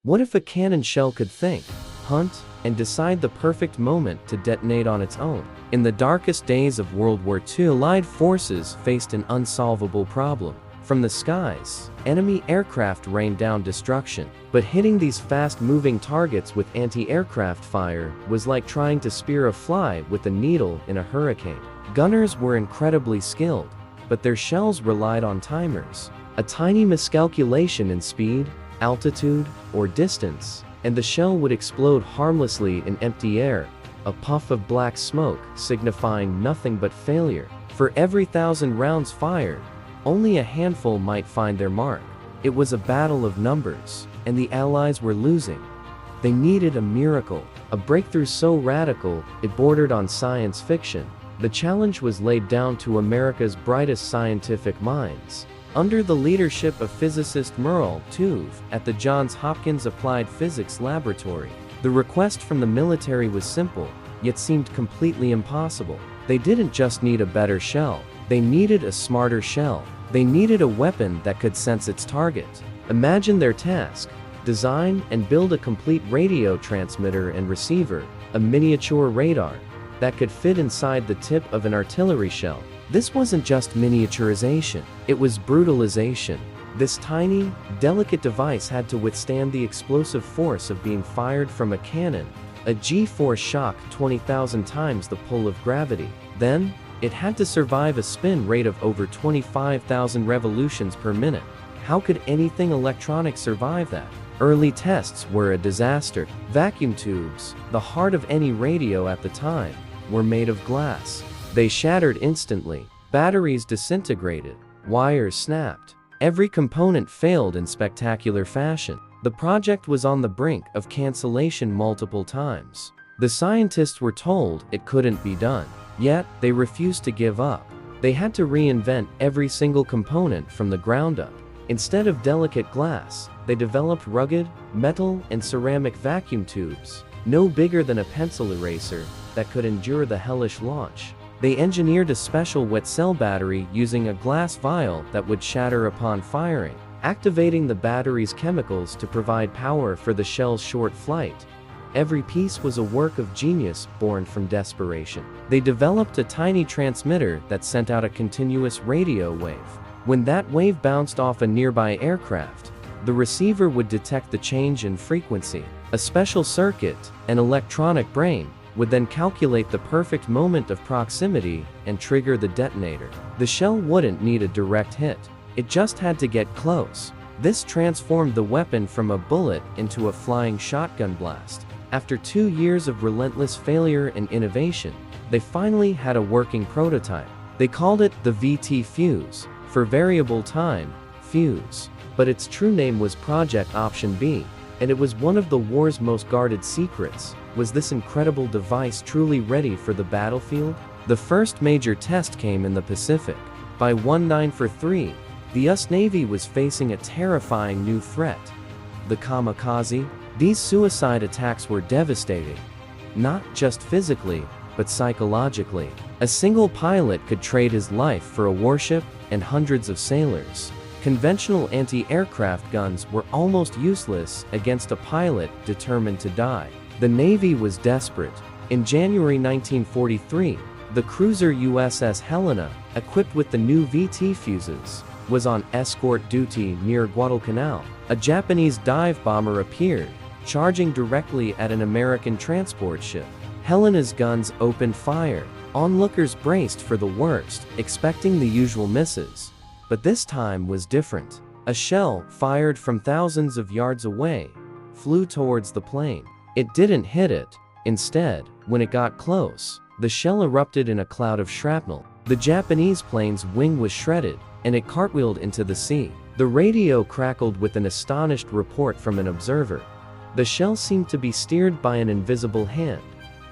What if a cannon shell could think, hunt, and decide the perfect moment to detonate on its own? In the darkest days of World War II, Allied forces faced an unsolvable problem. From the skies, enemy aircraft rained down destruction, but hitting these fast-moving targets with anti-aircraft fire was like trying to spear a fly with a needle in a hurricane. Gunners were incredibly skilled, but their shells relied on timers. A tiny miscalculation in speed, altitude, or distance, and the shell would explode harmlessly in empty air, a puff of black smoke signifying nothing but failure. For every 1,000 rounds fired, only a handful might find their mark. It was a battle of numbers, and the Allies were losing. They needed a miracle, a breakthrough so radical it bordered on science fiction. The challenge was laid down to America's brightest scientific minds. Under the leadership of physicist Merle Tuve at the Johns Hopkins Applied Physics Laboratory, the request from the military was simple, yet seemed completely impossible. They didn't just need a better shell, they needed a smarter shell. They needed a weapon that could sense its target. Imagine their task: design and build a complete radio transmitter and receiver, a miniature radar that could fit inside the tip of an artillery shell. This wasn't just miniaturization, it was brutalization. This tiny, delicate device had to withstand the explosive force of being fired from a cannon, a G-force shock 20,000 times the pull of gravity. Then, it had to survive a spin rate of over 25,000 revolutions per minute. How could anything electronic survive that? Early tests were a disaster. Vacuum tubes, the heart of any radio at the time, were made of glass. They shattered instantly. Batteries disintegrated. Wires snapped. Every component failed in spectacular fashion. The project was on the brink of cancellation multiple times. The scientists were told it couldn't be done. Yet, they refused to give up. They had to reinvent every single component from the ground up. Instead of delicate glass, they developed rugged, metal and ceramic vacuum tubes, no bigger than a pencil eraser, that could endure the hellish launch. They engineered a special wet cell battery using a glass vial that would shatter upon firing, activating the battery's chemicals to provide power for the shell's short flight. Every piece was a work of genius born from desperation. They developed a tiny transmitter that sent out a continuous radio wave. When that wave bounced off a nearby aircraft, the receiver would detect the change in frequency. A special circuit, an electronic brain, would then calculate the perfect moment of proximity and trigger the detonator. The shell wouldn't need a direct hit. It just had to get close. This transformed the weapon from a bullet into a flying shotgun blast. After 2 years of relentless failure and innovation, they finally had a working prototype. They called it the VT Fuse, for variable time, fuse. But its true name was Project Option B, and it was one of the war's most guarded secrets. Was this incredible device truly ready for the battlefield? The first major test came in the Pacific. By 1943, the US Navy was facing a terrifying new threat: the Kamikaze. These suicide attacks were devastating, not just physically, but psychologically. A single pilot could trade his life for a warship and hundreds of sailors. Conventional anti-aircraft guns were almost useless against a pilot determined to die. The Navy was desperate. In January 1943, the cruiser USS Helena, equipped with the new VT fuses, was on escort duty near Guadalcanal. A Japanese dive bomber appeared, charging directly at an American transport ship. Helena's guns opened fire. Onlookers braced for the worst, expecting the usual misses. But this time was different. A shell, fired from thousands of yards away, flew towards the plane. It didn't hit it. Instead, when it got close, the shell erupted in a cloud of shrapnel. The Japanese plane's wing was shredded, and it cartwheeled into the sea. The radio crackled with an astonished report from an observer. The shell seemed to be steered by an invisible hand.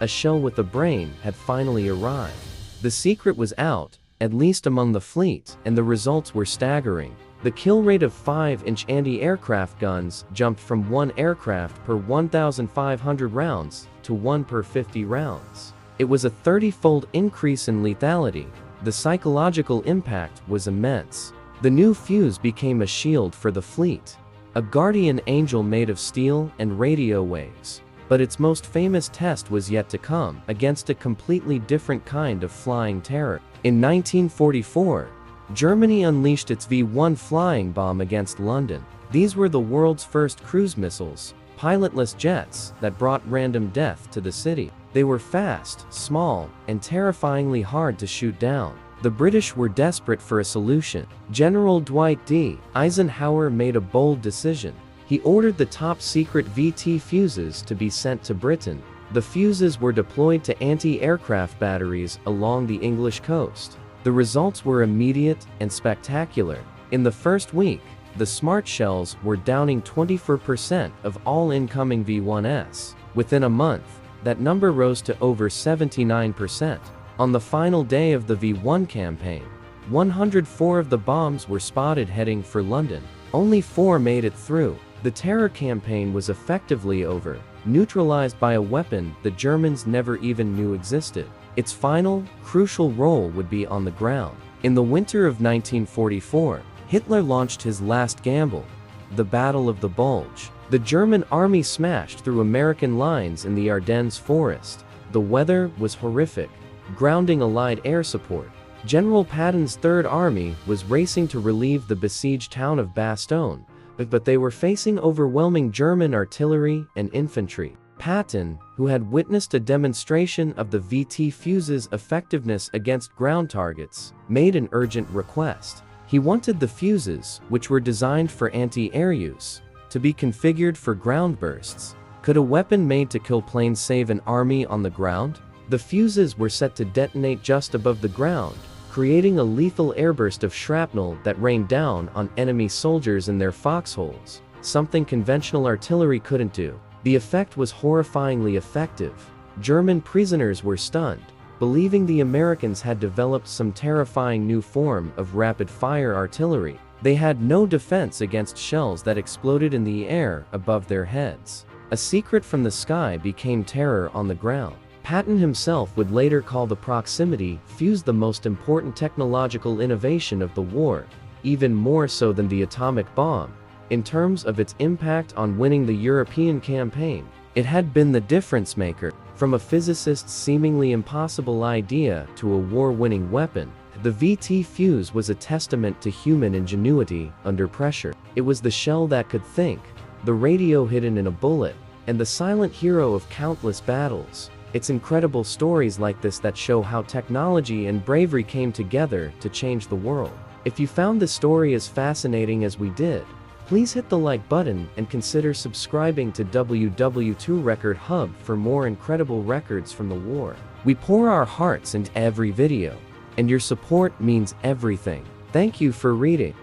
A shell with a brain had finally arrived. The secret was out, at least among the fleet, and the results were staggering. The kill rate of 5-inch anti-aircraft guns jumped from 1 aircraft per 1,500 rounds to 1 per 50 rounds. It was a 30-fold increase in lethality. The psychological impact was immense. The new fuse became a shield for the fleet. a guardian angel made of steel and radio waves. But its most famous test was yet to come, against a completely different kind of flying terror. In 1944, Germany unleashed its V-1 flying bomb against London. These were the world's first cruise missiles, pilotless jets that brought random death to the city. They were fast, small, and terrifyingly hard to shoot down. The British were desperate for a solution. General Dwight D. Eisenhower made a bold decision. He ordered the top-secret VT fuses to be sent to Britain. The fuses were deployed to anti-aircraft batteries along the English coast. The results were immediate and spectacular. In the first week, the smart shells were downing 24% of all incoming V-1s. Within a month, that number rose to over 79%. On the final day of the V-1 campaign, 104 of the bombs were spotted heading for London. Only 4 made it through. The terror campaign was effectively over, neutralized by a weapon the Germans never even knew existed. Its final, crucial role would be on the ground. In the winter of 1944, Hitler launched his last gamble, the Battle of the Bulge. The German army smashed through American lines in the Ardennes forest. The weather was horrific, grounding Allied air support. General Patton's Third Army was racing to relieve the besieged town of Bastogne, but they were facing overwhelming German artillery and infantry. Patton, who had witnessed a demonstration of the VT fuse's effectiveness against ground targets, made an urgent request. He wanted the fuses, which were designed for anti-air use, to be configured for ground bursts. Could a weapon made to kill planes save an army on the ground? The fuses were set to detonate just above the ground, creating a lethal airburst of shrapnel that rained down on enemy soldiers in their foxholes, something conventional artillery couldn't do. The effect was horrifyingly effective. German prisoners were stunned, believing the Americans had developed some terrifying new form of rapid-fire artillery. They had no defense against shells that exploded in the air above their heads. A secret from the sky became terror on the ground. Patton himself would later call the proximity fuse the most important technological innovation of the war, even more so than the atomic bomb. In terms of its impact on winning the European campaign, it had been the difference maker. From a physicist's seemingly impossible idea to a war-winning weapon, the VT fuse was a testament to human ingenuity under pressure. It was the shell that could think, the radio hidden in a bullet, and the silent hero of countless battles. It's incredible stories like this that show how technology and bravery came together to change the world. If you found this story as fascinating as we did, please hit the like button and consider subscribing to WWII Record Hub for more incredible records from the war. We pour our hearts into every video, and your support means everything. Thank you for reading.